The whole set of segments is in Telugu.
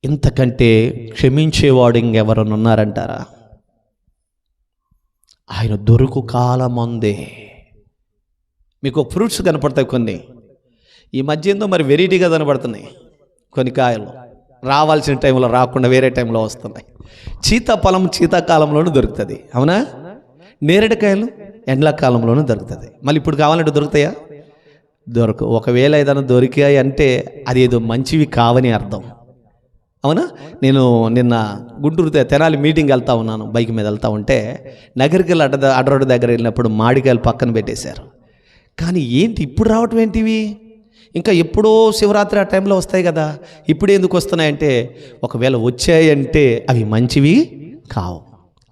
ఇంతకంటే క్షమించేవాడు ఇంకెవరన్నా ఉన్నారంటారా? ఆయన దొరుకు కాలముందే. మీకు ఫ్రూట్స్ కనపడతాయి కొన్ని, ఈ మధ్య ఏందో మరి వెరైటీగా కనపడుతున్నాయి. కొన్ని కాయలు రావాల్సిన టైంలో రాకుండా వేరే టైంలో వస్తున్నాయి. సీతాఫలం శీతాకాలంలోనూ దొరుకుతుంది, అవునా? నేరేడుకాయలు ఎండాకాలంలోనూ దొరుకుతుంది. మళ్ళీ ఇప్పుడు కావాలంటే దొరుకుతాయా? దొరకవు. ఒకవేళ ఏదైనా దొరికాయి అంటే అది ఏదో మంచివి కావని అర్థం, అవునా? నేను నిన్న గుంటూరు తెనాలి మీటింగ్ వెళ్తా ఉన్నాను, బైక్ మీద వెళ్తా ఉంటే నగరికల్ అడ్రోడ్ దగ్గర వెళ్ళినప్పుడు మామిడికాయలు పక్కన పెట్టేశారు. కానీ ఏంటి ఇప్పుడు రావటం ఏంటివి? ఇంకా ఎప్పుడో శివరాత్రి ఆ టైంలో వస్తాయి కదా, ఇప్పుడు ఎందుకు వస్తున్నాయంటే ఒకవేళ వచ్చాయంటే అవి మంచివి కావు.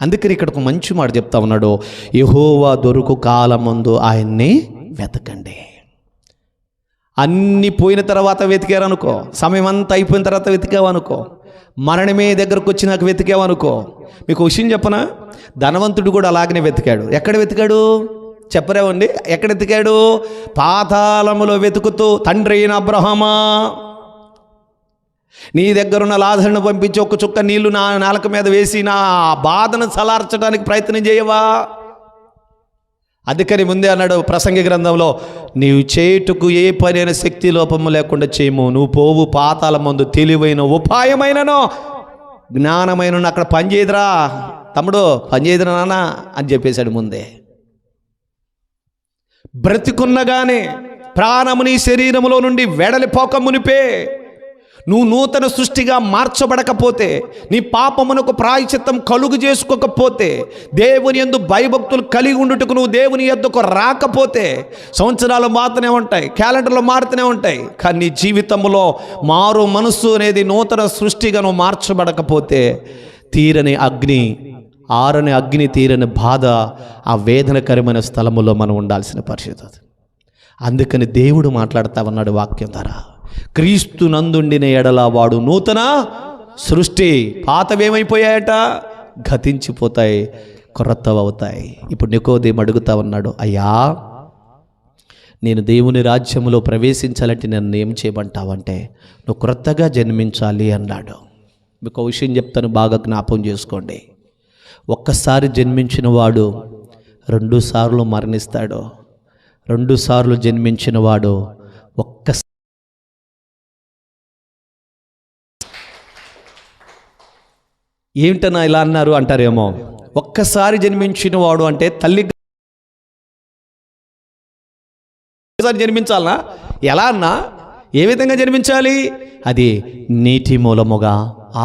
అందుకని ఇక్కడ ఒక మంచి మాట చెప్తా ఉన్నాడు, యెహోవా దొరుకు కాలమందు ఆయన్ని వెతకండి. అన్నీ పోయిన తర్వాత వెతికారనుకో, సమయం అంతా అయిపోయిన తర్వాత వెతికావనుకో, మరణమే దగ్గరకు వచ్చినాక వెతికావనుకో. మీకు విషయం చెప్పనా, ధనవంతుడు కూడా అలాగనే వెతికాడు. ఎక్కడ వెతికాడు చెప్పరేవండి? ఎక్కడ వెతికాడు? పాతాళములో వెతుకుతూ, తండ్రి అయిన అబ్రహామా, నీ దగ్గరున్న లాజరును పంపించి ఒక్క చుక్క నీళ్లు నా నాలుక మీద వేసి నా బాధను చలార్చడానికి ప్రయత్నం చేయవా? అందుకని ముందే అన్నాడు ప్రసంగి గ్రంథంలో, నీవు చేయుటకు ఏ పనైన శక్తి లోపము లేకుండా చేయము, నువ్వు పోవు పాతాళమందు తెలివైన ఉపాయమైనను జ్ఞానమైన అక్కడ పనిచేయదురా తమ్ముడు, పనిచేయదురా నాన్న అని చెప్పేశాడు ముందే. బ్రతికున్నగానే ప్రాణము నీ శరీరములో నుండి వెడలిపోక మునిపే, నువ్వు నూతన సృష్టిగా మార్చబడకపోతే, నీ పాపమునకు ప్రాయశ్చిత్తం కలుగు చేసుకోకపోతే, దేవుని యందు భయభక్తులు కలిగి ఉండుటకు నువ్వు దేవుని యొద్దకు రాకపోతే, సంవత్సరాలు మారుతూనే ఉంటాయి, క్యాలెండర్లు మారుతూనే ఉంటాయి, కానీ నీ జీవితంలో మారు మనస్సు అనేది నూతన సృష్టిగా నువ్వు మార్చబడకపోతే తీరని అగ్ని, ఆరని అగ్ని, తీరని బాధ, ఆ వేదనకరమైన స్థలములో మనం ఉండాల్సిన పరిస్థితి. అందుకని దేవుడు మాట్లాడుతూ ఉన్నాడు వాక్యం ద్వారా, క్రీస్తు నందుండిన ఎడల వాడు నూతన సృష్టి, పాతవేమైపోయాయట, గతించిపోతాయి, కొరతవవుతాయి. ఇప్పుడు నికోదేము అడుగుతా ఉన్నాడు, అయ్యా నేను దేవుని రాజ్యములో ప్రవేశించాలంటే నన్ను ఏం చేయమంటావంటే, నువ్వు క్రొత్తగా జన్మించాలి అన్నాడు. మీకు విషయం చెప్తాను, బాగా జ్ఞాపకం చేసుకోండి. ఒక్కసారి జన్మించిన వాడు 2 సార్లు మరణిస్తాడు. 2 సార్లు జన్మించిన వాడు ఏమిటన్నా ఇలా అన్నారు అంటారేమో. ఒక్కసారి జన్మించిన వాడు అంటే తల్లి జన్మించాలనా? ఎలా అన్నా? ఏ విధంగా జన్మించాలి? అది నీటి మూలముగా,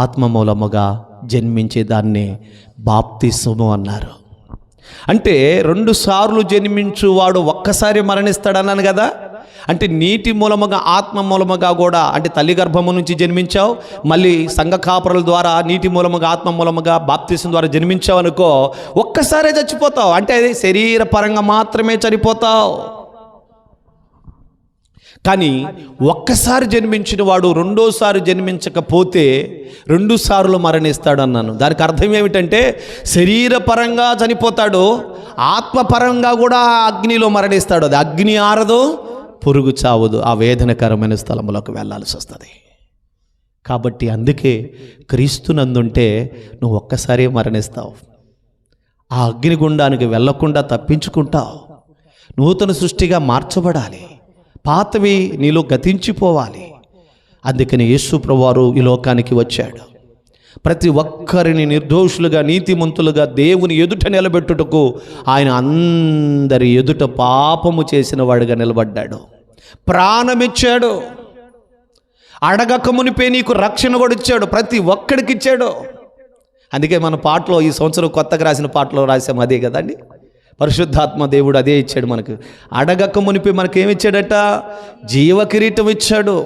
ఆత్మ మూలముగా జన్మించే దాన్ని బాప్తిస్మము అన్నారు. అంటే 2 సార్లు జన్మించువాడు ఒక్కసారి మరణిస్తాడన్నాను కదా. అంటే నీటి మూలముగా, ఆత్మ మూలముగా కూడా, అంటే తల్లి గర్భము నుంచి జన్మించావు, మళ్ళీ సంఘ కాపురుల ద్వారా నీటి మూలముగా, ఆత్మ మూలముగా, బాప్తిసం ద్వారా జన్మించావు అనుకో, ఒక్కసారే చచ్చిపోతావు. అంటే అది శరీర పరంగా మాత్రమే చనిపోతావు. కానీ ఒక్కసారి జన్మించిన వాడు రెండోసారి జన్మించకపోతే 2 సార్లు మరణిస్తాడు అన్నాను. దానికి అర్థం ఏమిటంటే శరీరపరంగా చనిపోతాడు, ఆత్మపరంగా కూడా అగ్నిలో మరణిస్తాడు. అది అగ్ని ఆరదు, పురుగు చావదు, ఆ వేదనకరమైన స్థలంలోకి వెళ్ళాల్సి వస్తుంది. కాబట్టి అందుకే క్రీస్తునందుంటే నువ్వు ఒక్కసారి మరణిస్తావు, ఆ అగ్నిగుండానికి వెళ్ళకుండా తప్పించుకుంటావు. నూతన సృష్టిగా మార్చబడాలి, పాతవి నీలో గతించిపోవాలి. అందుకని యేసు ప్రభువారు ఈ లోకానికి వచ్చాడు. ప్రతి ఒక్కరిని నిర్దోషులుగా, నీతిమంతులుగా దేవుని ఎదుట నిలబెట్టుటకు ఆయన అందరి ఎదుట పాపము చేసిన వాడిగా నిలబడ్డాడు, ప్రాణమిచ్చాడు. అడగక మునిపే నీకు రక్షణ కూడా ఇచ్చాడు, ప్రతి ఒక్కడికి ఇచ్చాడు. అందుకే మన పాటలో, ఈ సంవత్సరం కొత్తగా రాసిన పాటలో రాసాము అదే కదండి, పరిశుద్ధాత్మ దేవుడు అదే ఇచ్చాడు మనకు. అడగక మునిపి మనకేమిచ్చాడట? జీవ కిరీటం ఇచ్చాడు.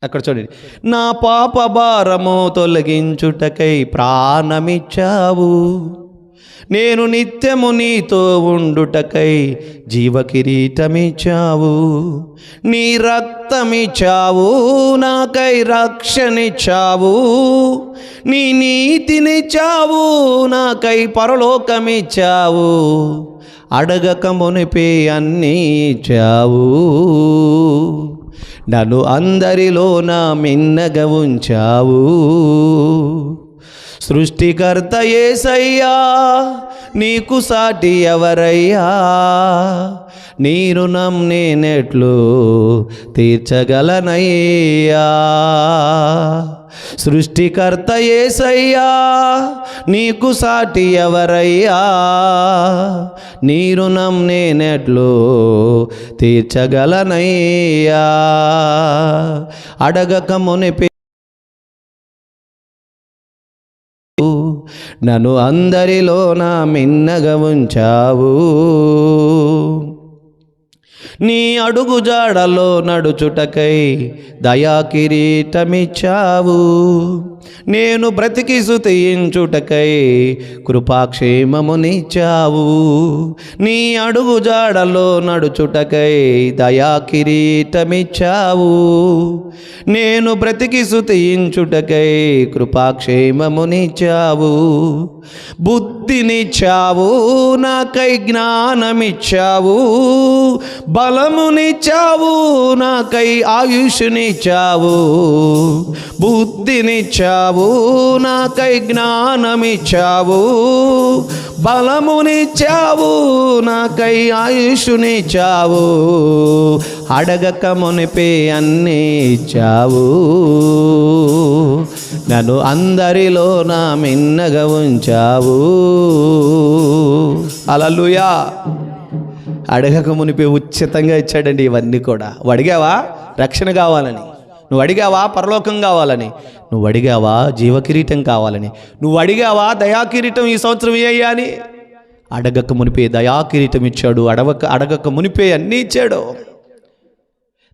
అక్కడ చూడండి, నా పాప భారము తొలగించుటకై ప్రాణమిచ్చావు, నేను నిత్యము నీతో ఉండుటకై జీవ కిరీటమిచ్చావు, నీ రక్తమిచ్చావు, నాకై రక్షణిచ్చావు, నీ నీతినిచ్చావు, నాకై పరలోకమిచ్చావు, అడగక మునిపే అన్నీ ఇచ్చావు, నన్ను అందరిలోన మిన్నగా ఉంచావు. సృష్టికర్త యేసయ్యా, నీకు సాటి ఎవరయ్యా? నీ రుణం నేనెట్లు తీర్చగలనయ్యా? సృష్టికర్త యేసయ్యా, నీకు సాటి ఎవరయ్యా? నీ రుణం నేనెట్లు తీర్చగలనయ్యా? అడగక మునిపే నన్ను అందరిలోన మిన్నగా ఉంచావు. నీ అడుగు జాడలో నడుచుటకై దయా కిరీటమిచ్చావు. నేను బ్రతికి స్తుతించుటకై కృపాక్షేమమునిచ్చావు. నీ అడుగు జాడలో నడుచుటకై దయా కిరీటమిచ్చావు. నేను బ్రతికి స్తుతించుటకై కృపాక్షేమమునిచ్చావు. బుద్ధినిచ్చావు, నాకై జ్ఞానమిచ్చావు. బలమునిచ్చావు, నాకై ఆయుష్నిచ్చావు. బుద్ధినిచ్చావు, నాకై జ్ఞానమిచ్చావు. బలమునిచ్చావు, నాకై ఆయుష్నిచ్చావు. అడగక మునిపే అన్నీ ఇచ్చావు. నన్ను అందరిలోన మిన్నగా ఉంచావు. హల్లెలూయా. అడగక మునిపే ఉచితంగా ఇచ్చాడండి ఇవన్నీ కూడా. నువ్వు అడిగావా రక్షణ కావాలని? నువ్వు అడిగావా పరలోకం కావాలని? నువ్వు అడిగావా జీవకిరీటం కావాలని? నువ్వు అడిగావా దయాకిరీటం ఈ సంవత్సరం అయ్యా అని? అడగక మునిపే దయాకిరీటం ఇచ్చాడు. అడగక మునిపే అన్నీ ఇచ్చాడు.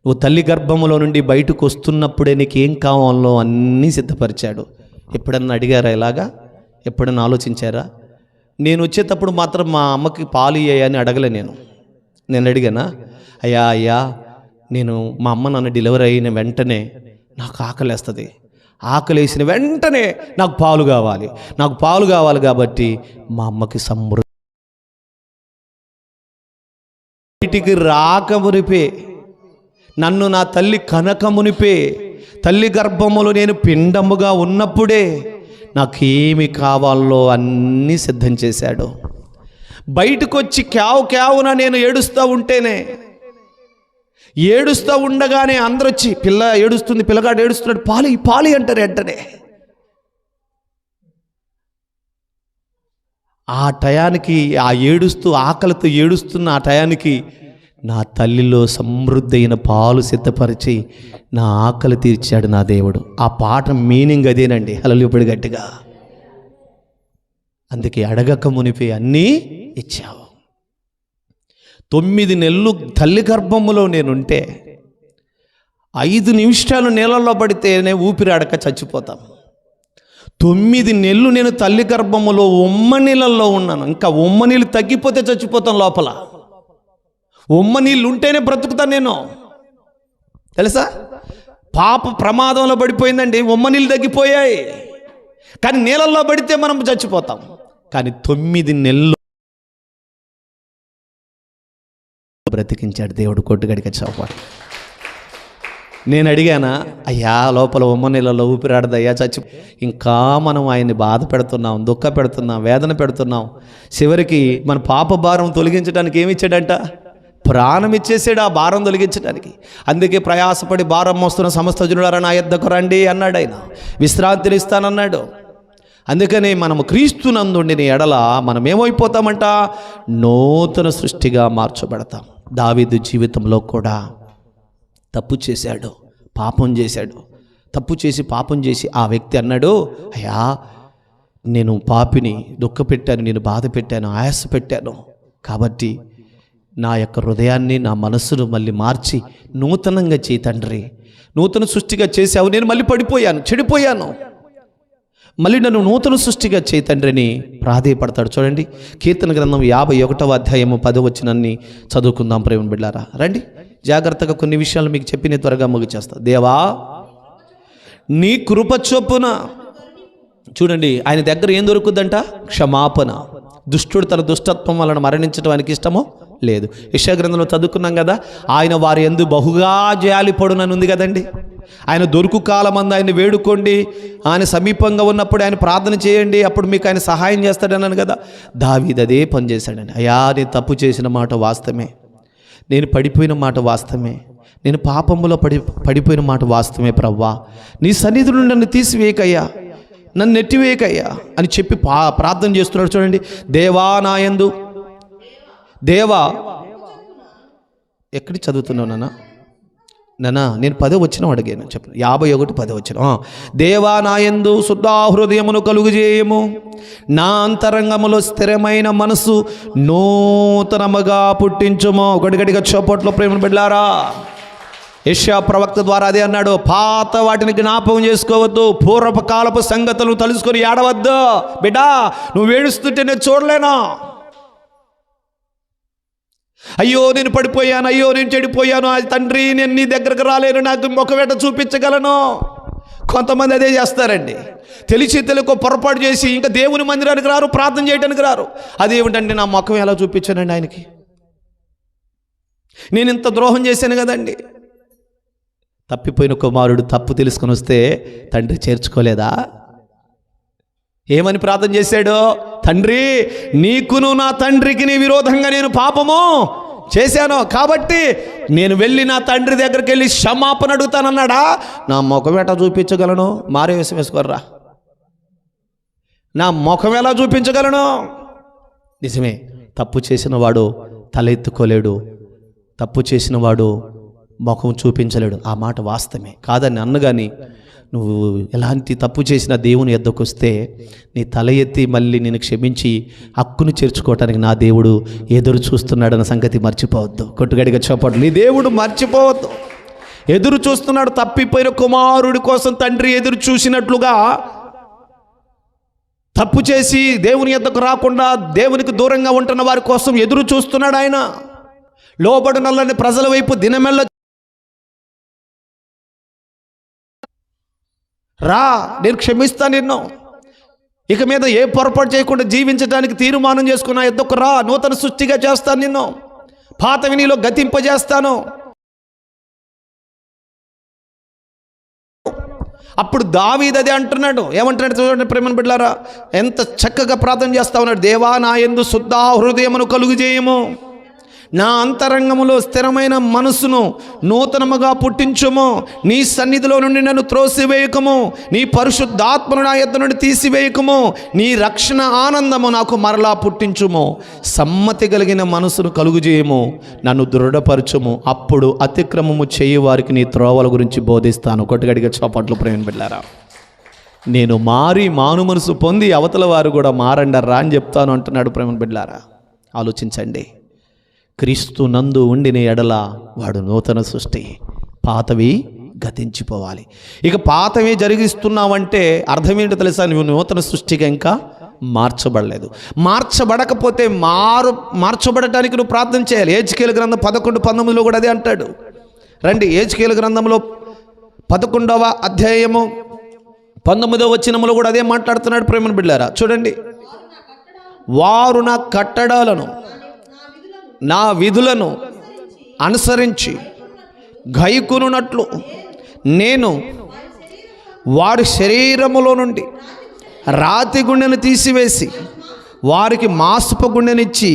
నువ్వు తల్లి గర్భములో నుండి బయటకు వస్తున్నప్పుడే నీకేం కావాలో అన్నీ సిద్ధపరిచాడు. ఎప్పుడన్నా అడిగారా ఇలాగా? ఎప్పుడన్నా ఆలోచించారా? నేను వచ్చేటప్పుడు మాత్రం మా అమ్మకి పాలు ఇయ్యాయని అడగలే. నేను అడిగానా? అయ్యా నేను మా అమ్మ నన్ను డెలివరీ అయిన వెంటనే నాకు ఆకలేస్తుంది. ఆకలేసిన వెంటనే నాకు పాలు కావాలి. నాకు పాలు కావాలి కాబట్టి మా అమ్మకి సమృద్ధి బయటికి రాకమునిపే, నన్ను నా తల్లి కనకమునిపే, తల్లి గర్భములో నేను పిండముగా ఉన్నప్పుడే నాకేమి కావాలో అన్నీ సిద్ధం చేశాడు. బయటకు వచ్చి క్యావున నేను ఏడుస్తూ ఉంటేనే, ఏడుస్తూ ఉండగానే అందరూ వచ్చి పిల్ల ఏడుస్తుంది, పిల్లగాడు ఏడుస్తున్నాడు, పాలి అంటారు వెంటనే. ఆ టయానికి, ఆ ఏడుస్తూ ఆకలితో ఏడుస్తున్న ఆ టయానికి నా తల్లిలో సమృద్ధి అయిన పాలు సిద్ధపరిచి నా ఆకలి తీర్చాడు నా దేవుడు. ఆ పాట మీనింగ్ అదేనండి. హల్లెలూయా గట్టిగా. అందుకే అడగక మునిపే అన్నీ ఇచ్చావు. 9 నెలలు తల్లి గర్భములో నేనుంటే 5 నిమిషాలు నీళ్ళల్లో పడితేనే ఊపిరాడక చచ్చిపోతాం. 9 నెలలు నేను తల్లి గర్భములో ఉమ్మ నీళ్ళల్లో ఉన్నాను. ఇంకా ఉమ్మ నీళ్ళు తగ్గిపోతే చచ్చిపోతాం లోపల. ఉమ్మ నీళ్ళు ఉంటేనే బ్రతుకుతాను నేను. తెలుసా? పాప ప్రమాదంలో పడిపోయిందండి, ఉమ్మ నీళ్ళు తగ్గిపోయాయి. కానీ నీళ్ళల్లో పడితే మనం చచ్చిపోతాం. కానీ 9 నెలలు బ్రతికించాడు దేవుడు. కొట్టుగడికి చౌపాటు. నేను అడిగానా? అయ్యా లోపల ఉమ్మ నీళ్ళలో ఊపిరాడదయ్యా ఇంకా మనం ఆయన్ని బాధ పెడుతున్నాం, దుఃఖ పెడుతున్నాం, వేదన పెడుతున్నాం. చివరికి మన పాప భారం తొలగించడానికి ఏమి ఇచ్చాడంట? ప్రాణం ఇచ్చేసాడు ఆ భారం తొలగించడానికి. అందుకే ప్రయాసపడి భారం మోస్తున్న సమస్త జనులారా నా యొద్దకు రండి అన్నాడు ఆయన. విశ్రాంతిని ఇస్తానన్నాడు. అందుకని మనము క్రీస్తునందుండిన ఎడల మనం ఏమైపోతామంట? నూతన సృష్టిగా మార్చబడతాం. దావీదు జీవితంలో కూడా తప్పు చేశాడు, పాపం చేశాడు. తప్పు చేసి పాపం చేసి ఆ వ్యక్తి అన్నాడు, అయ్యా నేను పాపిని, దుఃఖపెట్టాను, నేను బాధ పెట్టాను, ఆయాస పెట్టాను. కాబట్టి నా యొక్క హృదయాన్ని, నా మనస్సును మళ్ళీ మార్చి నూతనంగా చేయి తండ్రి. నూతన సృష్టిగా చేసావు, నేను మళ్ళీ పడిపోయాను, చెడిపోయాను, మళ్ళీ నన్ను నూతన సృష్టిగా చేయి తండ్రిని ప్రాధేయపడతాడు. చూడండి కీర్తన గ్రంథం 51వ అధ్యాయము 10వ వచనాన్ని చదువుకుందాం ప్రేమ బిడ్డారా. రండి జాగ్రత్తగా కొన్ని విషయాలు మీకు చెప్పి నేను త్వరగా ముగిచేస్తా. దేవా నీ కృప చొప్పున, చూడండి ఆయన దగ్గర ఏం దొరుకుద్దంట? క్షమాపణ. దుష్టుడు తన దుష్టత్వం వలన మరణించడం ఆయనకి ఇష్టమో లేదు. యెషయా గ్రంథంలో చదువుకున్నాం కదా, ఆయన వారి యందు బహుగా జాలిపడునని ఉంది కదండి. ఆయన దొరుకు కాలమందు ఆయన వేడుకోండి, ఆయన సమీపంగా ఉన్నప్పుడు ఆయన ప్రార్థన చేయండి, అప్పుడు మీకు ఆయన సహాయం చేస్తాడన్నాను కదా. దావీదు అదే పని చేశాడండి. అయ్యా, నేను తప్పు చేసిన మాట వాస్తవమే, నేను పడిపోయిన మాట వాస్తవమే, నేను పాపములో పడిపోయిన మాట వాస్తవమే ప్రభువా, నీ సన్నిధి నుండి నన్ను తీసివేయకయ్యా, నన్ను నెట్టివేయకయ్యా అని చెప్పి ప్రార్థన చేస్తున్నాడు. చూడండి, దేవా నాయందు, దేవా ఎక్కడి చదువుతున్నావు నానా నేను 10వ వచనం అడిగాను, చెప్పు. 51 10వ వచనం. దేవా నాయందు శుద్ధ హృదయమును కలుగుజేయము, నా అంతరంగములో స్థిరమైన మనసు నూతనముగా పుట్టించుము. గడిగడిగా చోపట్లో ప్రేమ బిడ్డలారా, యెషయా ప్రవక్త ద్వారా అదే అన్నాడు. పాత వాటిని జ్ఞాపకం చేసుకోవద్దు, పూర్వపు కాలపు సంగతులను తలుసుకొని ఏడవద్దు. బిడ్డా, నువ్వు ఏడుస్తుంటే నేను చూడలేనా? అయ్యో నేను పడిపోయాను, అయ్యో నేను చెడిపోయాను, తండ్రి నేను నీ దగ్గరకు రాలేను, నాకు ముఖవేట చూపించగలను. కొంతమంది అదే చేస్తారండి. తెలిసి తెలుగు పొరపాటు చేసి ఇంకా దేవుని మందిరానికి రారు, ప్రార్థన చేయడానికి రారు. అదేమిటంటే నా ముఖం ఎలా చూపించానండి ఆయనకి, నేను ఇంత ద్రోహం చేశాను కదండి. తప్పిపోయిన కుమారుడు తప్పు తెలుసుకొని వస్తే తండ్రి చేర్చుకోలేదా? ఏమని ప్రార్థన చేశాడు? తండ్రి, నీకును నా తండ్రికి నీ విరోధంగా నేను పాపము చేశాను, కాబట్టి నేను వెళ్ళి నా తండ్రి దగ్గరికి వెళ్ళి క్షమాపణ అడుగుతానన్నాడా? నా ముఖం ఎట్లా చూపించగలను? మారే వేషం వేసుకోర్రా, నా ముఖం ఎలా చూపించగలను? నిజమే, తప్పు చేసిన వాడు తల ఎత్తుకోలేడు, తప్పు చేసిన వాడు ముఖం చూపించలేడు. ఆ మాట వాస్తవమే కాదని అన్నగాని, నువ్వు ఎలాంటి తప్పు చేసినా దేవుని యొద్దకు వస్తే నీ తల ఎత్తి మళ్ళీ నేను క్షమించి హక్కును చేర్చుకోవటానికి నా దేవుడు ఎదురు చూస్తున్నాడన్న సంగతి మర్చిపోవద్దు. కొట్టుగడిగా చెప్పండి, నీ దేవుడు మర్చిపోవద్దు, ఎదురు చూస్తున్నాడు. తప్పిపోయిన కుమారుడి కోసం తండ్రి ఎదురు చూసినట్లుగా తప్పు చేసి దేవుని యొద్దకు రాకుండా దేవునికి దూరంగా ఉంటున్న వారి కోసం ఎదురు చూస్తున్నాడు ఆయన. లోబడినల్లని ప్రజల వైపు దినమెల్ల రా, నేను క్షమిస్తాను నిన్ను, ఇక మీద ఏ పొరపాటు చేయకుండా జీవించడానికి తీర్మానం చేసుకున్నా ఎద్దొక్క రా, నూతన సృష్టిగా చేస్తాను నిన్ను, పాతవి నీలో గతింపజేస్తాను. అప్పుడు దావీదు అదే అంటున్నాడు. ఏమంటున్నాడు చూడండి ప్రేమను బిడ్డలారా, ఎంత చక్కగా ప్రార్థన చేస్తా ఉన్నాడు. దేవా నా యందు శుద్ధ హృదయమును కలుగుజేయము, నా అంతరంగములో స్థిరమైన మనసును నూతనముగా పుట్టించుము, నీ సన్నిధిలో నుండి నన్ను త్రోసివేయకము, నీ పరిశుద్ధాత్మను నా యొద్ద నుండి తీసివేయకము, నీ రక్షణ ఆనందము నాకు మరలా పుట్టించుము, సమ్మతి కలిగిన మనసును కలుగుజేయము, నన్ను దృఢపరచుము, అప్పుడు అతిక్రమము చేయు వారికి నీ త్రోవల గురించి బోధిస్తాను. కొట్టుగడిగా చోపట్లు ప్రేమ బిడ్డలారా, నేను మారి మాను మనసు పొంది అవతల వారు కూడా మారండర్రా అని చెప్తాను అంటున్నాడు. ప్రేమ బిడ్డలారా, ఆలోచించండి. క్రీస్తు నందు ఉండిన ఎడల వాడు నూతన సృష్టి, పాతవి గతించిపోవాలి. ఇక పాతవి జరిగిస్తున్నావంటే అర్థం ఏంటో తెలుసా? నువ్వు నూతన సృష్టిగా ఇంకా మార్చబడలేదు. మార్చబడకపోతే మార్చబడటానికి నువ్వు ప్రార్థన చేయాలి. యెహెజ్కేలు గ్రంథం 11:19 కూడా అదే అంటాడు. రండి, యెహెజ్కేలు గ్రంథంలో 11వ అధ్యాయము 19వ వచనములో కూడా అదే మాట్లాడుతున్నాడు. ప్రేమను బిడ్డలారా చూడండి, వారు నా కట్టడాలను నా విధులను అనుసరించి గైకొనున్నట్లు నేను వారి శరీరములో నుండి రాతి గుండెను తీసివేసి వారికి మాంసపు గుండెనిచ్చి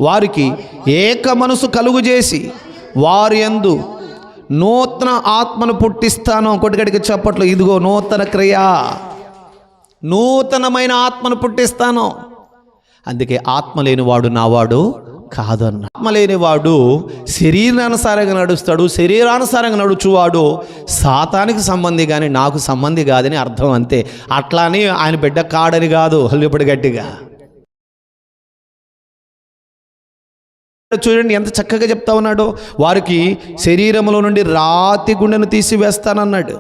వారికి ఏక మనసు కలుగు చేసి వారి యందు నూతన ఆత్మను పుట్టిస్తాను. కొట్టుగడికి చెప్పట్లు, ఇదిగో నూతన క్రియ, నూతనమైన ఆత్మను పుట్టిస్తాను. అందుకే ఆత్మ లేనివాడు నావాడు కాదు అన్న. ఆత్మ లేనివాడు శరీరానుసారంగా నడుస్తాడు, శరీరానుసారంగా నడుచువాడు సాతానికి సంబంధి కానీ నాకు సంబంధి కాదని అర్థం, అంతే. అట్లాని ఆయన బిడ్డ కాడని కాదు. హల్లిపడి గట్టిగా చూడండి ఎంత చక్కగా చెప్తా ఉన్నాడు. వారికి శరీరంలో నుండి రాతి గుండెను తీసివేస్తానన్నాడు,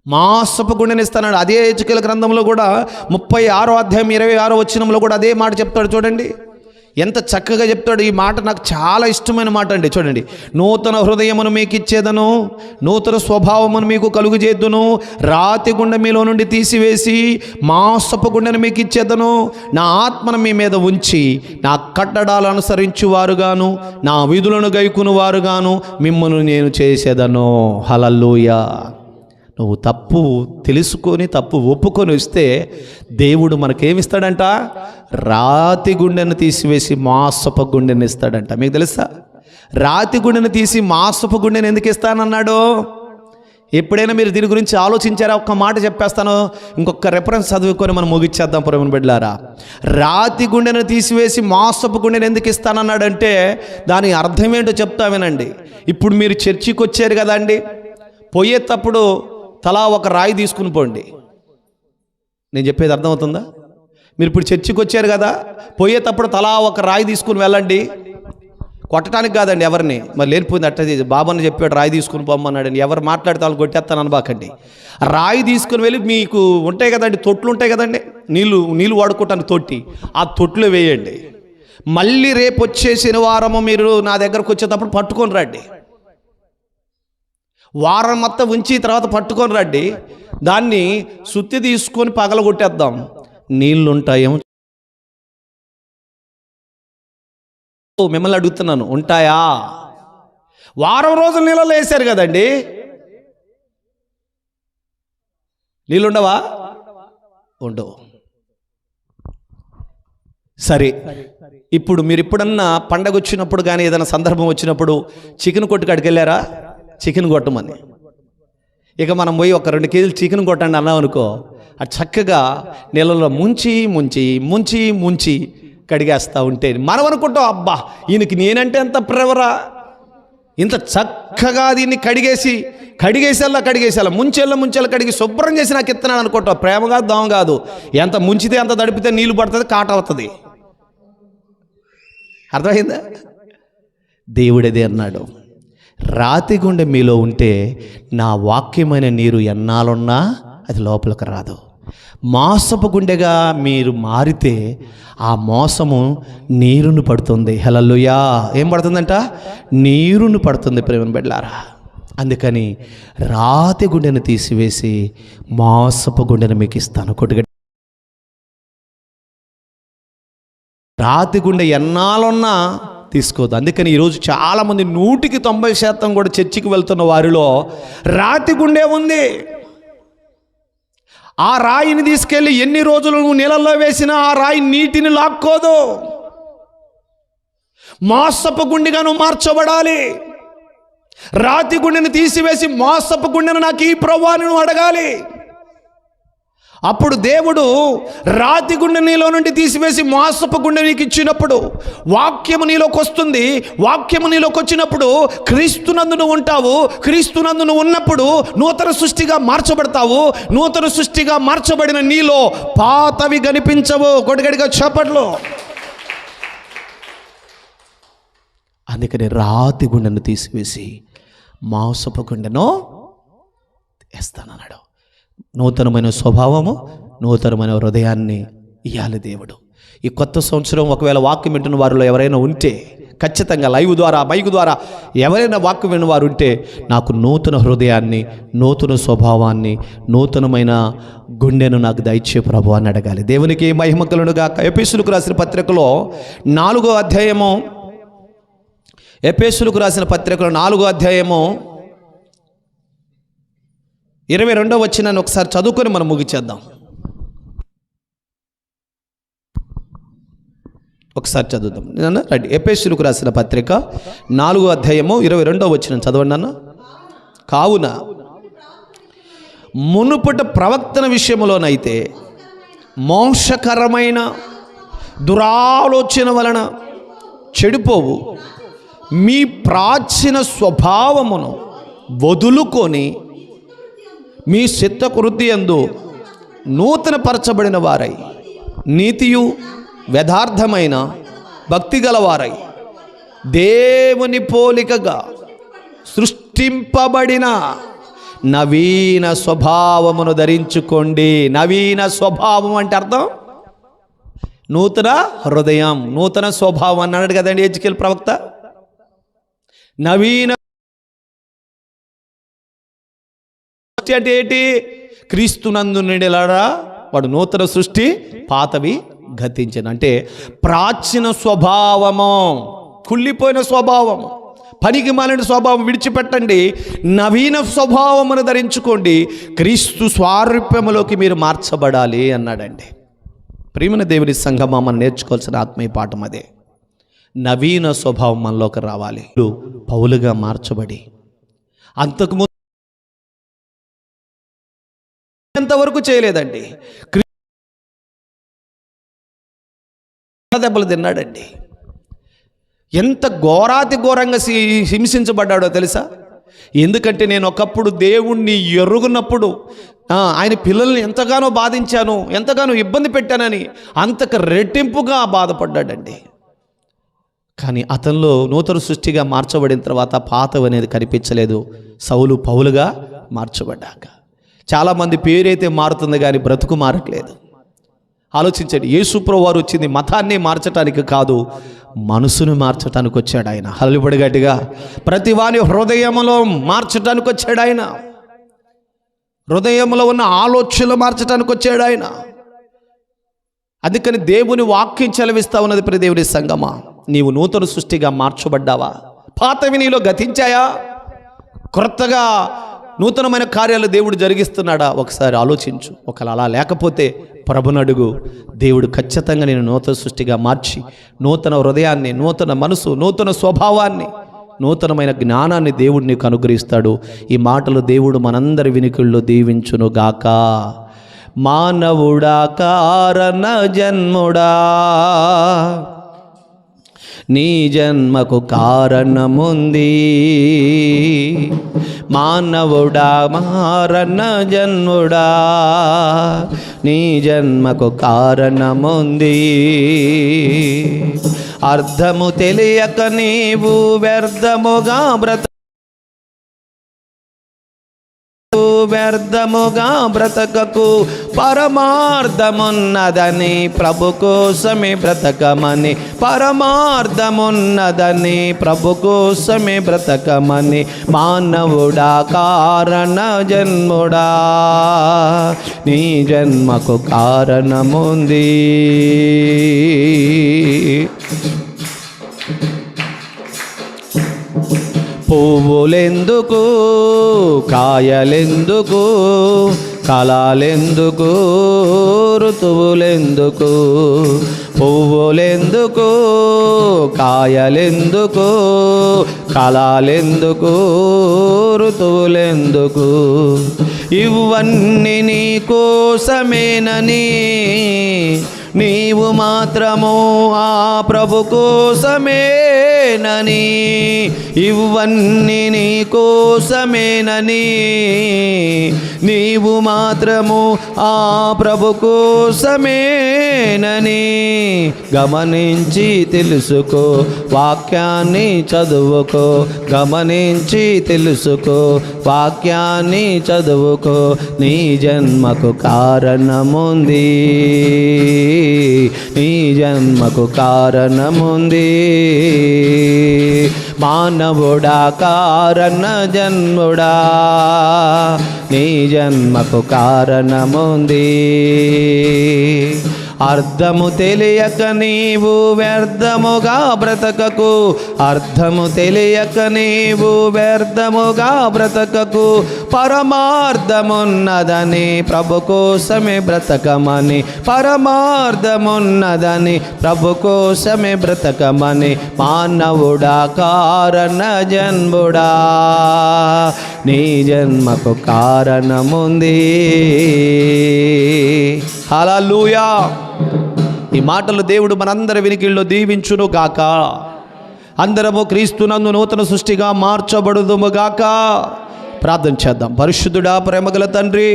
మాంసపు గుండెని ఇస్తానన్నాడు. అదే యెహెజ్కేలు గ్రంథంలో కూడా 36వ అధ్యాయం 26వ వచనంలో కూడా అదే మాట చెప్తాడు. చూడండి, ఎంత చక్కగా చెప్తాడు ఈ మాట. నాకు చాలా ఇష్టమైన మాట అండి. చూడండి, నూతన హృదయమును మీకు ఇచ్చేదను, నూతన స్వభావమును మీకు కలుగు చేద్దును, రాతి గుండె మీలో నుండి తీసివేసి మాంసపు గుండెను మీకు ఇచ్చేదను, నా ఆత్మను మీ మీద ఉంచి నా కట్టడాలు అనుసరించువారుగాను నా విధులను గైకును వారుగాను మిమ్మల్ని నేను చేసేదను. హల్లెలూయా. నువ్వు తప్పు తెలుసుకొని తప్పు ఒప్పుకొని వస్తే దేవుడు మనకేమిస్తాడంట? రాతి గుండెను తీసివేసి మాంసపు గుండెని ఇస్తాడంట. మీకు తెలుసా? రాతి గుండెను తీసి మాంసపు గుండెని ఎందుకు ఇస్తానన్నాడు? ఎప్పుడైనా మీరు దీని గురించి ఆలోచించారా? ఒక్క మాట చెప్పేస్తాను, ఇంకొక రెఫరెన్స్ చదువుకొని మనం ముగిచ్చేద్దాం ప్రేమ బిడ్డలారా. రాతి గుండెను తీసివేసి మాంసపు గుండెని ఎందుకు ఇస్తానన్నాడంటే దాని అర్థం ఏంటో చెప్తా వినండి. ఇప్పుడు మీరు చర్చికి వచ్చారు కదండి, పోయేటప్పుడు తలా ఒక రాయి తీసుకుని పోండి. నేను చెప్పేది అర్థమవుతుందా? మీరు ఇప్పుడు చర్చికి వచ్చారు కదా, పోయేటప్పుడు తలా ఒక రాయి తీసుకుని వెళ్ళండి. కొట్టడానికి కాదండి ఎవరిని, మరి లేనిపోయింది అట్ట బాబాని చెప్పాడు రాయి తీసుకుని పోమ్మన్నాడని. ఎవరు మాట్లాడితే వాళ్ళు కొట్టేస్తాను అనబాకండి. రాయి తీసుకుని వెళ్ళి మీకు ఉంటాయి కదండి, తొట్లు ఉంటాయి కదండి, నీళ్ళు వాడుకోవటానికి తొట్టి, ఆ తొట్లో వేయండి. మళ్ళీ రేపు వచ్చే శనివారము మీరు నా దగ్గరకు వచ్చేటప్పుడు పట్టుకొని రండి. వారం మొత్తం ఉంచి తర్వాత పట్టుకొని రండి. దాన్ని సుత్తి తీసుకొని పగలగొట్టేద్దాం. నీళ్ళుంటాయేమో మిమ్మల్ని అడుగుతున్నాను, ఉంటాయా? వారం రోజులు నీళ్ళలో వేశారు కదండి, నీళ్ళుండవా? ఉండవు. సరే, ఇప్పుడు మీరు ఎప్పుడన్నా పండగ వచ్చినప్పుడు కానీ ఏదైనా సందర్భం వచ్చినప్పుడు చికెన్ కొట్టుకాడికి వెళ్ళారా? చికెన్ కొట్టమని. ఇక మనం పోయి ఒక 2 కేజీలు చికెన్ కొట్టండి అన్నాం అనుకో, అది చక్కగా నీళ్ళలో ముంచి ముంచి ముంచి ముంచి కడిగేస్తూ ఉంటే మనం అనుకుంటాం, అబ్బా ఈయనకి నేనంటే ఎంత ప్రేమరా, ఇంత చక్కగా దీన్ని కడిగేసేలా ముంచెల్లా కడిగి శుభ్రం చేసి నాకు ఇస్తున్నాను అనుకుంటాం. ప్రేమ కాదు, దోమ కాదు. ఎంత ముంచితే ఎంత దడిపితే నీళ్ళు పడుతుంది, కాట అవుతుంది. అర్థమైందా? దేవుడేదే అన్నాడు, రాతి గుండె మీలో ఉంటే నా వాక్యమైన నీరు ఎన్నాలున్నా అది లోపలికి రాదు. మోసపు గుండెగా మీరు మారితే ఆ మోసము నీరును పడుతుంది. హల్లెలూయా. ఏం పడుతుందంట? నీరును పడుతుంది ప్రేమ బిడ్డలారా. అందుకని రాతి గుండెను తీసివేసి మోసపు గుండెను మీకు ఇస్తాను. కొట్టుగ రాతి గుండె ఎన్నాలున్నా తీసుకోవద్దు. అందుకని ఈరోజు చాలామంది 100% కూడా చర్చికి వెళ్తున్న వారిలో రాతి గుండె ఉంది. ఆ రాయిని తీసుకెళ్ళి ఎన్ని రోజులు నువ్వు నీళ్ళల్లో వేసినా ఆ రాయి నీటిని లాక్కోదు. మోసపు గుండెగా నువ్వు మార్చబడాలి. రాతి గుండెను తీసివేసి మోసపు గుండెను నాకు ఈ ప్రభువా అని నువ్వు అడగాలి. అప్పుడు దేవుడు రాతి గుండె నీలో నుండి తీసివేసి మోసపు గుండె నీకు ఇచ్చినప్పుడు వాక్యము నీలోకి వస్తుంది. వాక్యము నీలోకి వచ్చినప్పుడు క్రీస్తునందు నువ్వు ఉంటావు. క్రీస్తునందు నువ్వు ఉన్నప్పుడు నూతన సృష్టిగా మార్చబడతావు. నూతన సృష్టిగా మార్చబడిన నీలో పాతవి కనిపించవు. గొడగడిగా చప్పట్లు. అందుకని రాతి గుండెను తీసివేసి మాంసపు గుండెను వేస్తానన్నాడు. నూతనమైన స్వభావము, నూతనమైన హృదయాన్ని ఇయ్యాలి దేవుడు. ఈ కొత్త సంవత్సరం ఒకవేళ వాక్యం వింటున్న వారిలో ఎవరైనా ఉంటే, ఖచ్చితంగా లైవ్ ద్వారా మైక్ ద్వారా ఎవరైనా వాక్యం విన్న వారు ఉంటే, నాకు నూతన హృదయాన్ని, నూతన స్వభావాన్ని, నూతనమైన గుండెను నాకు దయచే ప్రభు అని అడగాలి. దేవునికి మహిమ కలుగును గాక. ఎఫెసీయులకు రాసిన పత్రికలో 4వ అధ్యాయము, ఎఫెసీయులకు రాసిన పత్రికలో 4వ అధ్యాయము 22వ వచనాన్ని ఒకసారి చదువుకొని మనం ముగిచేద్దాం. ఒకసారి చదువుదాం. నేను రండి. ఎఫెసీయులకు రాసిన పత్రిక 4వ అధ్యాయము 22వ వచనం చదవండి అన్న. కావున మునుపటి ప్రవక్తన విషయంలోనైతే మోక్షకరమైన దురాలోచన వలన చెడిపోవు మీ ప్రాచీన స్వభావమును వదులుకొని మీ చిత్తవృత్తి యందు నూతన పరచబడిన వారై నీతియు యథార్థమైన భక్తి గలవారై దేవుని పోలికగా సృష్టింపబడిన నవీన స్వభావమును ధరించుకోండి. నవీన స్వభావం అంటే అర్థం నూతన హృదయం, నూతన స్వభావం అన్నాడు కదండి హెజ్కేలు ప్రవక్త. నవీన అంటే ఏంటి? క్రీస్తునందు నిండిలారా వాడు నూతన సృష్టి, పాతవి గతించిన. అంటే ప్రాచీన స్వభావము, కుళ్ళిపోయిన స్వభావం, పనికి మాలిన స్వభావం విడిచిపెట్టండి, నవీన స్వభావమును ధరించుకోండి, క్రీస్తు స్వారూప్యములోకి మీరు మార్చబడాలి అన్నాడండి. ప్రియమైన దేవుని సంఘమా, మనం నేర్చుకోవాల్సిన ఆత్మీయ పాఠం అదే. నవీన స్వభావం మనలోకి రావాలి. పౌలుగా మార్చబడి అంతకుముందు ఎంతవరకు చేయలేదండి, దెబ్బలు తిన్నాడండి. ఎంత ఘోరాతి ఘోరంగా హింసించబడ్డాడో తెలుసా? ఎందుకంటే నేను ఒకప్పుడు దేవుణ్ణి ఎరుగున్నప్పుడు ఆయన పిల్లల్ని ఎంతగానో బాధించాను, ఎంతగానో ఇబ్బంది పెట్టానని అంతకు రెట్టింపుగా బాధపడ్డాడండి. కానీ అతనిలో నూతన సృష్టిగా మార్చబడిన తర్వాత పాతవి అనేది కనిపించలేదు. సౌలు పౌలుగా మార్చబడ్డాక చాలామంది పేరైతే మారుతుంది కానీ బ్రతుకు మారట్లేదు. ఆలోచించండి, యేసుప్రభువు వారు వచ్చింది మతాన్ని మార్చడానికి కాదు, మనసును మార్చడానికి వచ్చాడు ఆయన. హల్లుబడి గట్టిగా, ప్రతి వాని హృదయంలో మార్చడానికి వచ్చాడు ఆయన. హృదయంలో ఉన్న ఆలోచనలు మార్చడానికి వచ్చాడు ఆయన. అందుకని దేవుని వాక్యం చెలవిస్తా ఉన్నది. ప్రియ దేవుని సంగమా, నీవు నూతన సృష్టిగా మార్చబడ్డావా? పాతవి నీలో గతించాయా? క్రొత్తగా నూతనమైన కార్యాలు దేవుడు జరిగిస్తున్నాడా? ఒకసారి ఆలోచించు. ఒకవేళ అలా లేకపోతే ప్రభునడుగు. దేవుడు ఖచ్చితంగా నేను నూతన సృష్టిగా మార్చి నూతన హృదయాన్ని, నూతన మనసు, నూతన స్వభావాన్ని, నూతనమైన జ్ఞానాన్ని దేవుడు నీకు అనుగ్రహిస్తాడు. ఈ మాటలు దేవుడు మనందరి వినికిల్లో దీవించును గాక. మానవుడా కారణ జన్ముడా, నీ జన్మకు కారణముంది. మానవుడా మారణ జన్ముడా, నీ జన్మకు కారణముంది. అర్థము తెలియక నీవు వ్యర్థముగా బ్రతకకు, పరమార్థమున్నదని ప్రభు కోసమే బ్రతకమని, పరమార్థమున్నదని ప్రభు కోసమే బ్రతకమని. మానవుడా కారణ జన్ముడా, నీ జన్మకు కారణముంది. పువ్వులెందుకు, కాయలెందుకు, కళలెందుకు, ఋతువులెందుకు? పువ్వులెందుకు, కాయలెందుకు, కళలెందుకు, ఋతువులెందుకు? ఇవన్నీ నీ కోసమేనని నీవు మాత్రము ఆ ప్రభు కోసమేనని, ఇవన్నీ నీ కోసమేనని నీవు మాత్రము ఆ ప్రభు కోసమేనని గమనించి తెలుసుకో, వాక్యాన్ని చదువుకో. గమనించి తెలుసుకో, వాక్యాన్ని చదువుకో. నీ జన్మకు కారణముంది, నీ జన్మకు కారణముంది. మానవుడా కారణ జన్ముడా, నీ జన్మకు కారణముంది. అర్థము తెలియక నీవు వ్యర్థముగా బ్రతకకు, అర్థము తెలియక నీవు వ్యర్థముగా బ్రతకకు. పరమార్థమున్నదని ప్రభు కోసమే బ్రతకమని, పరమార్థమున్నదని ప్రభు కోసమే బ్రతకమని. మానవుడా కారణ జన్ముడా, నీ జన్మకు కారణముంది. హల్లెలూయా. ఈ మాటలు దేవుడు మనందరి వినికిల్లో దీవించును గాక. అందరము క్రీస్తునందు నూతన సృష్టిగా మార్చబడుదుము గాక. ప్రార్థన చేద్దాం. పరిశుద్ధుడా, ప్రేమగల తండ్రి,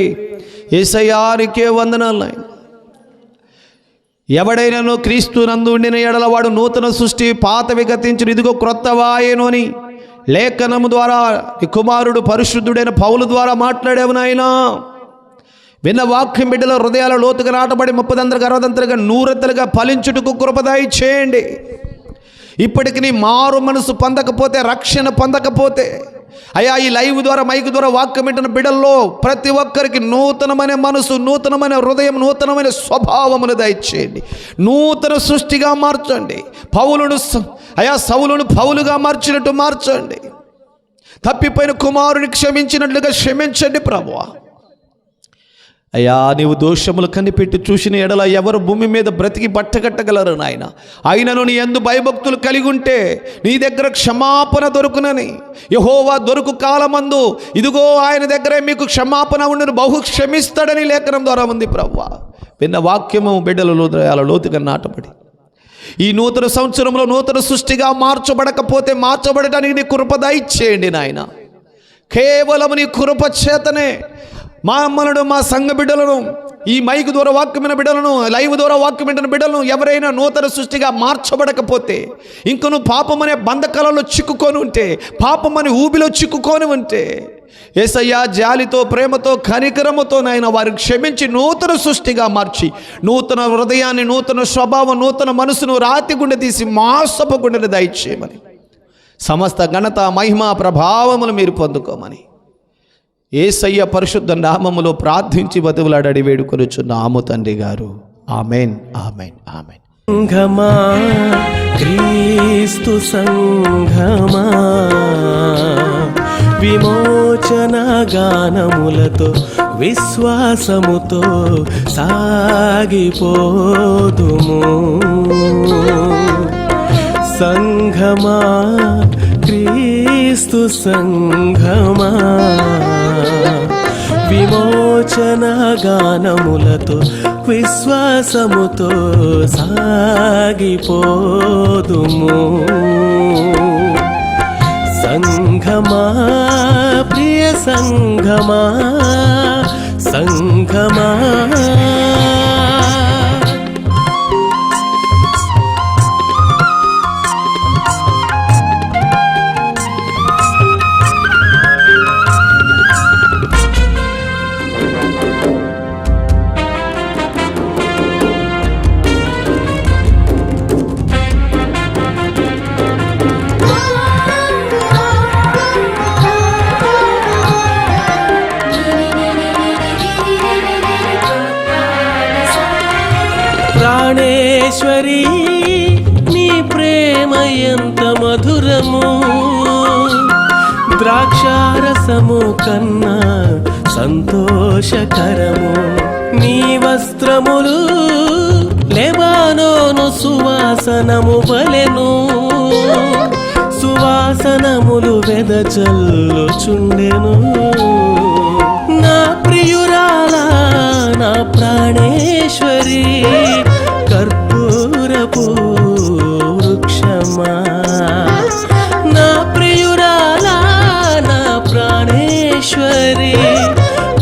యేసయ్యా నీకే వందనాలు. ఎవడైనాను క్రీస్తునందు ఉండిన ఎడల వాడు నూతన సృష్టి, పాతవి గతించును, ఇదిగో క్రొత్తవాయెను అని లేఖనము ద్వారా ఈ కుమారుడు పరిశుద్ధుడైన పౌలు ద్వారా మాట్లాడావు నాయనా. విన్న వాక్యం బిడ్డల హృదయాల లోతుగా నాటబడి 30 60 100 ఫలించుటకు కృప దయచేయండి. ఇప్పటికి నీ మారు మనసు పొందకపోతే, రక్షణ పొందకపోతే, అయ్యా ఈ లైవ్ ద్వారా, మైక్ ద్వారా వాక్యం వింటున్న బిడ్డల్లో ప్రతి ఒక్కరికి నూతనమైన మనసు, నూతనమైన హృదయం, నూతనమైన స్వభావమును దయచేయండి. నూతన సృష్టిగా మార్చండి. సౌలును పౌలుగా మార్చినట్టు మార్చండి. తప్పిపోయిన కుమారుని క్షమించినట్లుగా క్షమించండి ప్రభువా. అయ్యా నీవు దోషములు కనిపెట్టి చూసిన ఎడల ఎవరు భూమి మీద బ్రతికి బట్టగట్టగలరు నాయన. అయినను నీ యందు భయభక్తులు కలిగి ఉంటే నీ దగ్గర క్షమాపణ దొరుకునని, యెహోవా దొరుకు కాలమందు ఇదిగో ఆయన దగ్గరే మీకు క్షమాపణ ఉండును, బహు క్షమిస్తాడని లేఖనం ద్వారా ఉంది ప్రభువా. విన్న వాక్యము బిడ్డలలో లోతుగా నాటబడి ఈ నూతన సంవత్సరంలో నూతన సృష్టిగా మార్చబడటానికి నీ కృప దయచేయండి నాయన. కేవలం నీ కృప చేతనే మా అమ్మలను, మా సంఘ బిడ్డలను, ఈ మైక్ ద్వారా వాక్యమైన బిడ్డలను, లైవ్ ద్వారా వాక్యమైన బిడ్డలను ఎవరైనా నూతన సృష్టిగా మార్చబడకపోతే, ఇంకను పాపమనే బంధకాలలో చిక్కుకొని ఉంటే, పాపమనే ఊబిలో చిక్కుకొని ఉంటే, యేసయ్యా జాలితో, ప్రేమతో, కనికరముతో నాయన వారిని క్షమించి నూతన సృష్టిగా మార్చి, నూతన హృదయాన్ని, నూతన స్వభావం, నూతన మనసును రాతి గుండె తీసి మాసపు గుండెని దయచేయమని, సమస్త ఘనత, మహిమ, ప్రభావములు మీరు పొందుకోమని యేసయ్య పరిశుద్ధ నామములో ప్రార్థించి బతుకులాడి వేడుకొనుచున్నాము తండ్రి గారు. Amen, amen, amen. సంఘమా, క్రీస్తు సంఘమా, విమోచన గానములతో విశ్వాసముతో సాగిపోదుము. సంఘమా, క్రీస్తు సంఘమా, విమోచన గానములతో విశ్వాసముతో సాగిపోదుము. సంఘమా, ప్రియ సంఘమా, సంఘమా, ప్రాణేశ్వరి నీ ప్రేమ ఎంత మధురము, ద్రాక్షారసము కన్నా సంతోషకరము. నీ వస్త్రములు లెబానోను సువాసనము వలెను, సువాసనములు వెదజల్లుచుండెను. నా ప్రియురాలా, నా ప్రాణేశ్వరి, కర్పూరపు వృక్షమా. నా ప్రియురాలా, నా ప్రాణేశ్వరి,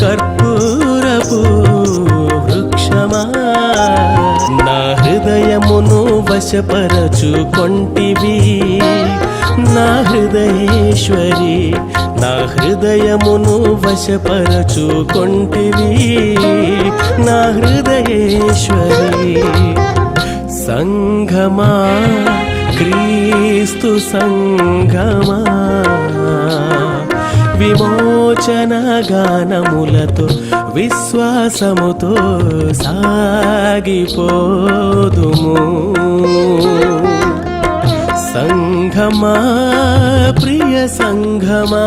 కర్పూరపు వృక్షమా. నా హృదయమును వశపరచుకొంటివి, నా హృదయేశ్వరి, నా హృదయమును వశపరచుకొంటివి, నా హృదయేశ్వరి. సంఘమా, క్రీస్తు సంఘమా, విమోచన గానములతో విశ్వాసముతో సాగిపోదుము. సంఘమా, ప్రియ సంఘమా,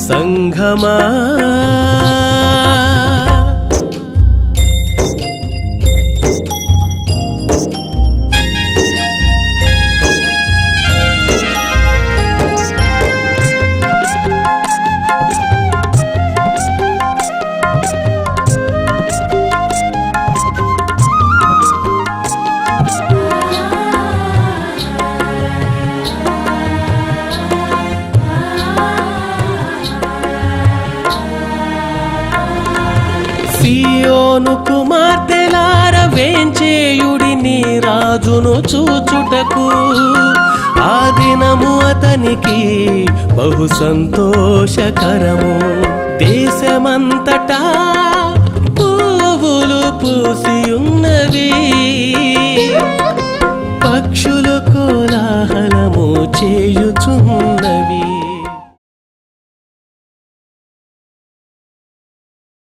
సంఘమా. సియోను కుమార్తెలార వేంచేయుడి నీ రాజును చూచుటకు, ఆ దినము అతనికి బహు సంతోషకరము. దేశమంతటా పూసి ఉన్నవి పక్షుల కోలాహలము చేయు